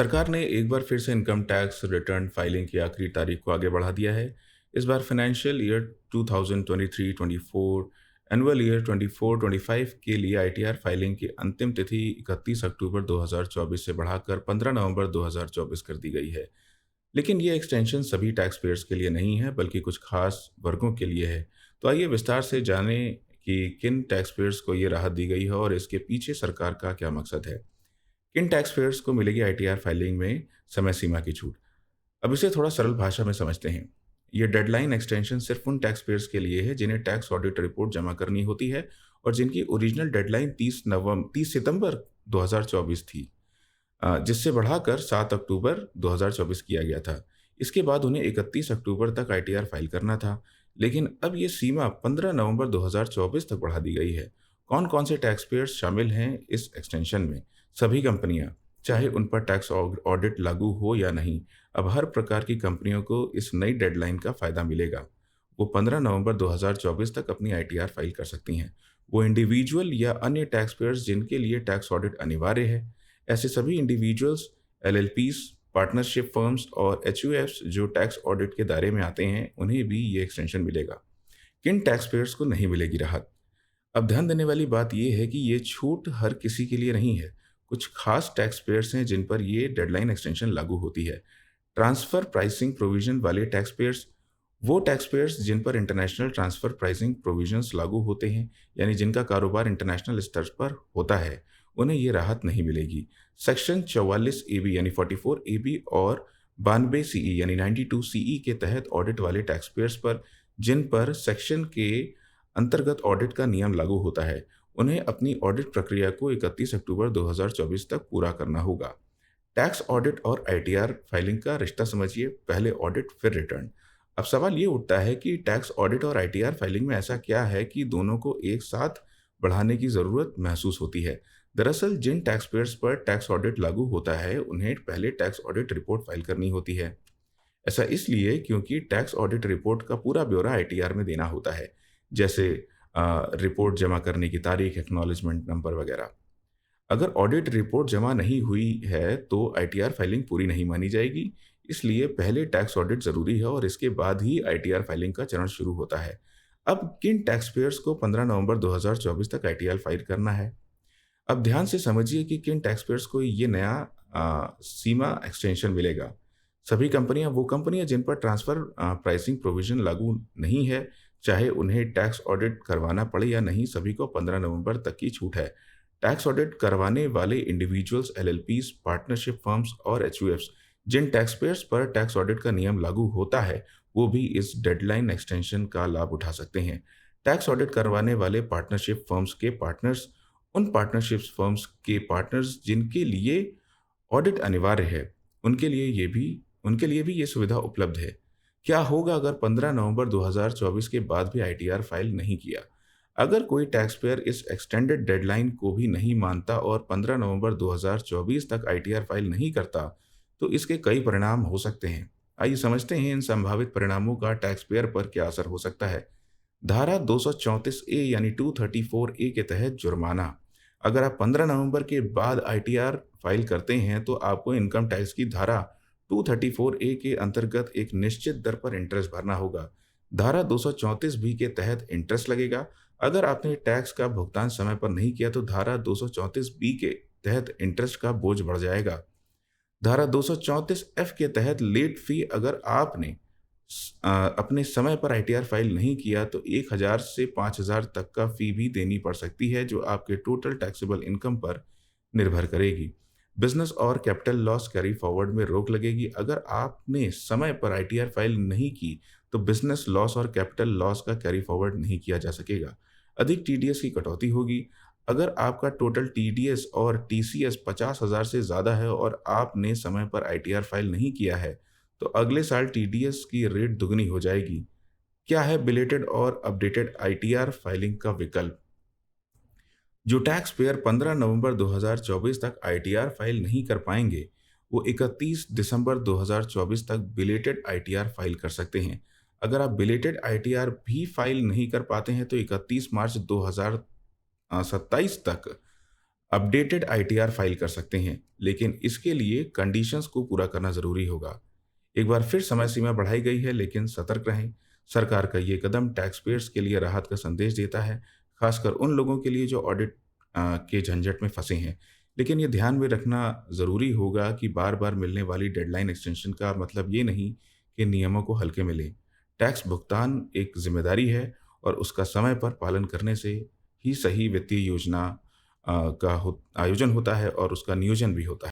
सरकार ने एक बार फिर से इनकम टैक्स रिटर्न फाइलिंग की आखिरी तारीख को आगे बढ़ा दिया है। इस बार फाइनेंशियल ईयर 2023-24, एनुअल ईयर 24-25 के लिए आईटीआर फाइलिंग की अंतिम तिथि 31 अक्टूबर 2024 से बढ़ाकर 15 नवंबर 2024 कर दी गई है। लेकिन ये एक्सटेंशन सभी टैक्स पेयर्स के लिए नहीं है, बल्कि कुछ खास वर्गों के लिए है। तो आइए विस्तार से जानें कि किन टैक्स पेयर्स को ये राहत दी गई है और इसके पीछे सरकार का क्या मकसद है। किन टैक्स पेयर्स को मिलेगी आईटीआर फाइलिंग में समय सीमा की छूट। अब इसे थोड़ा सरल भाषा में समझते हैं। ये डेडलाइन एक्सटेंशन सिर्फ उन टैक्स पेयर्स के लिए है जिन्हें टैक्स ऑडिट रिपोर्ट जमा करनी होती है और जिनकी ओरिजिनल डेडलाइन 30 सितंबर 2024 थी, जिससे बढ़ाकर 7 अक्टूबर 2024 किया गया था। इसके बाद उन्हें 31 अक्टूबर तक आईटीआर फाइल करना था, लेकिन अब ये सीमा 15 नवंबर 2024 तक बढ़ा दी गई है। कौन-कौन से टैक्स पेयर्स शामिल हैं इस एक्सटेंशन में? सभी कंपनियां, चाहे उन पर टैक्स ऑडिट लागू हो या नहीं। अब हर प्रकार की कंपनियों को इस नई डेडलाइन का फायदा मिलेगा। वो 15 नवंबर 2024 तक अपनी आईटीआर फाइल कर सकती हैं। वो इंडिविजुअल या अन्य टैक्स पेयर्स जिनके लिए टैक्स ऑडिट अनिवार्य है, ऐसे सभी इंडिविजुअल्स, एलएलपीज, पार्टनरशिप फर्म्स और एचयूएफ्स जो टैक्स ऑडिट के दायरे में आते हैं, उन्हें भी ये एक्सटेंशन मिलेगा। किन टैक्स पेयर्स को नहीं मिलेगी राहत? अब ध्यान देने वाली बात यह है कि ये छूट हर किसी के लिए नहीं है। कुछ खास टैक्स पेयर्स हैं जिन पर ये डेडलाइन एक्सटेंशन लागू होती है। ट्रांसफर प्राइसिंग प्रोविजन वाले टैक्स पेयर्स, वो टैक्स पेयर्स जिन पर इंटरनेशनल ट्रांसफर प्राइसिंग प्रोविजंस लागू होते हैं, यानी जिनका कारोबार इंटरनेशनल स्तर पर होता है, उन्हें ये राहत नहीं मिलेगी। सेक्शन 44 ए बी यानी 44 ए बी और 92 सीई यानी 92 सीई के तहत ऑडिट वाले टैक्स पेयर्स पर, जिन पर सेक्शन के अंतर्गत ऑडिट का नियम लागू होता है, उन्हें अपनी ऑडिट प्रक्रिया को 31 अक्टूबर 2024 तक पूरा करना होगा। टैक्स ऑडिट और आईटीआर फाइलिंग का रिश्ता समझिए, पहले ऑडिट फिर रिटर्न। अब सवाल ये उठता है कि टैक्स ऑडिट और आईटीआर फाइलिंग में ऐसा क्या है कि दोनों को एक साथ बढ़ाने की ज़रूरत महसूस होती है। दरअसल जिन टैक्स पेयर्स पर टैक्स ऑडिट लागू होता है, उन्हें पहले टैक्स ऑडिट रिपोर्ट फाइल करनी होती है। ऐसा इसलिए क्योंकि टैक्स ऑडिट रिपोर्ट का पूरा ब्यौरा आईटीआर में देना होता है, जैसे रिपोर्ट जमा करने की तारीख, एक्नॉलेजमेंट नंबर वगैरह। अगर ऑडिट रिपोर्ट जमा नहीं हुई है तो आईटीआर फाइलिंग पूरी नहीं मानी जाएगी। इसलिए पहले टैक्स ऑडिट जरूरी है और इसके बाद ही आईटीआर फाइलिंग का चरण शुरू होता है। अब किन टैक्स पेयर्स को 15 नवंबर 2024 तक आईटीआर फाइल करना है? अब ध्यान से समझिए कि किन टैक्स पेयर्स को ये नया सीमा एक्सटेंशन मिलेगा। सभी कंपनियां, वो कंपनियां जिन पर ट्रांसफर प्राइसिंग प्रोविजन लागू नहीं है, चाहे उन्हें टैक्स ऑडिट करवाना पड़े या नहीं, सभी को 15 नवंबर तक की छूट है। टैक्स ऑडिट करवाने वाले इंडिविजुअल्स, एलएलपीज, पार्टनरशिप फर्म्स और एचयूएफ्स, जिन टैक्स पेयर्स पर टैक्स ऑडिट का नियम लागू होता है, वो भी इस डेडलाइन एक्सटेंशन का लाभ उठा सकते हैं। टैक्स ऑडिट करवाने वाले पार्टनरशिप फर्म्स के पार्टनर्स, उन पार्टनरशिप फर्म्स के पार्टनर्स जिनके लिए ऑडिट अनिवार्य है, उनके लिए भी ये सुविधा उपलब्ध है। क्या होगा अगर 15 नवंबर 2024 के बाद भी आईटीआर फाइल नहीं किया? अगर कोई टैक्स पेयर इस एक्सटेंडेड डेडलाइन को भी नहीं मानता और 15 नवंबर 2024 तक आईटीआर फाइल नहीं करता, तो इसके कई परिणाम हो सकते हैं। आइए समझते हैं इन संभावित परिणामों का टैक्स पेयर पर क्या असर हो सकता है। धारा 234 ए यानी 234 ए के तहत जुर्माना। अगर आप 15 नवंबर के बाद आईटीआर फाइल करते हैं तो आपको इनकम टैक्स की धारा 234 ए के अंतर्गत एक निश्चित दर पर इंटरेस्ट भरना होगा। धारा 234 बी के तहत इंटरेस्ट लगेगा। अगर आपने टैक्स का भुगतान समय पर नहीं किया तो धारा 234 बी के तहत इंटरेस्ट का बोझ बढ़ जाएगा। धारा 234 एफ के तहत लेट फी, अगर आपने अपने समय पर आईटीआर फाइल नहीं किया तो 1000 से 5000 तक का फी भी देनी पड़ सकती है, जो आपके टोटल टैक्सेबल इनकम पर निर्भर करेगी। बिजनेस और कैपिटल लॉस कैरी फॉरवर्ड में रोक लगेगी। अगर आपने समय पर आईटीआर फाइल नहीं की तो बिजनेस लॉस और कैपिटल लॉस का कैरी फॉरवर्ड नहीं किया जा सकेगा। अधिक टीडीएस की कटौती होगी। अगर आपका टोटल टीडीएस और टीसीएस 50,000 से ज़्यादा है और आपने समय पर आईटीआर फाइल नहीं किया है, तो अगले साल टीडीएस की रेट दुगनी हो जाएगी। क्या है बिलेटेड और अपडेटेड आईटीआर फाइलिंग का विकल्प? जो टैक्स पेयर 15 नवंबर 2024 तक आईटीआर फाइल नहीं कर पाएंगे, वो 31 दिसंबर 2024 तक बिलेटेड आईटीआर फाइल कर सकते हैं। अगर आप बिलेटेड आईटीआर भी फाइल नहीं कर पाते हैं तो 31 मार्च 2027 तक अपडेटेड आईटीआर फाइल कर सकते हैं, लेकिन इसके लिए कंडीशंस को पूरा करना ज़रूरी होगा। एक बार फिर समय सीमा बढ़ाई गई है, लेकिन सतर्क रहें। सरकार का ये कदम टैक्स पेयर्स के लिए राहत का संदेश देता है, खासकर उन लोगों के लिए जो ऑडिट के झंझट में फंसे हैं। लेकिन ये ध्यान में रखना ज़रूरी होगा कि बार-बार मिलने वाली डेडलाइन एक्सटेंशन का मतलब ये नहीं कि नियमों को हल्के में लें। टैक्स भुगतान एक ज़िम्मेदारी है और उसका समय पर पालन करने से ही सही वित्तीय योजना का आयोजन होता है और उसका नियोजन भी होता है।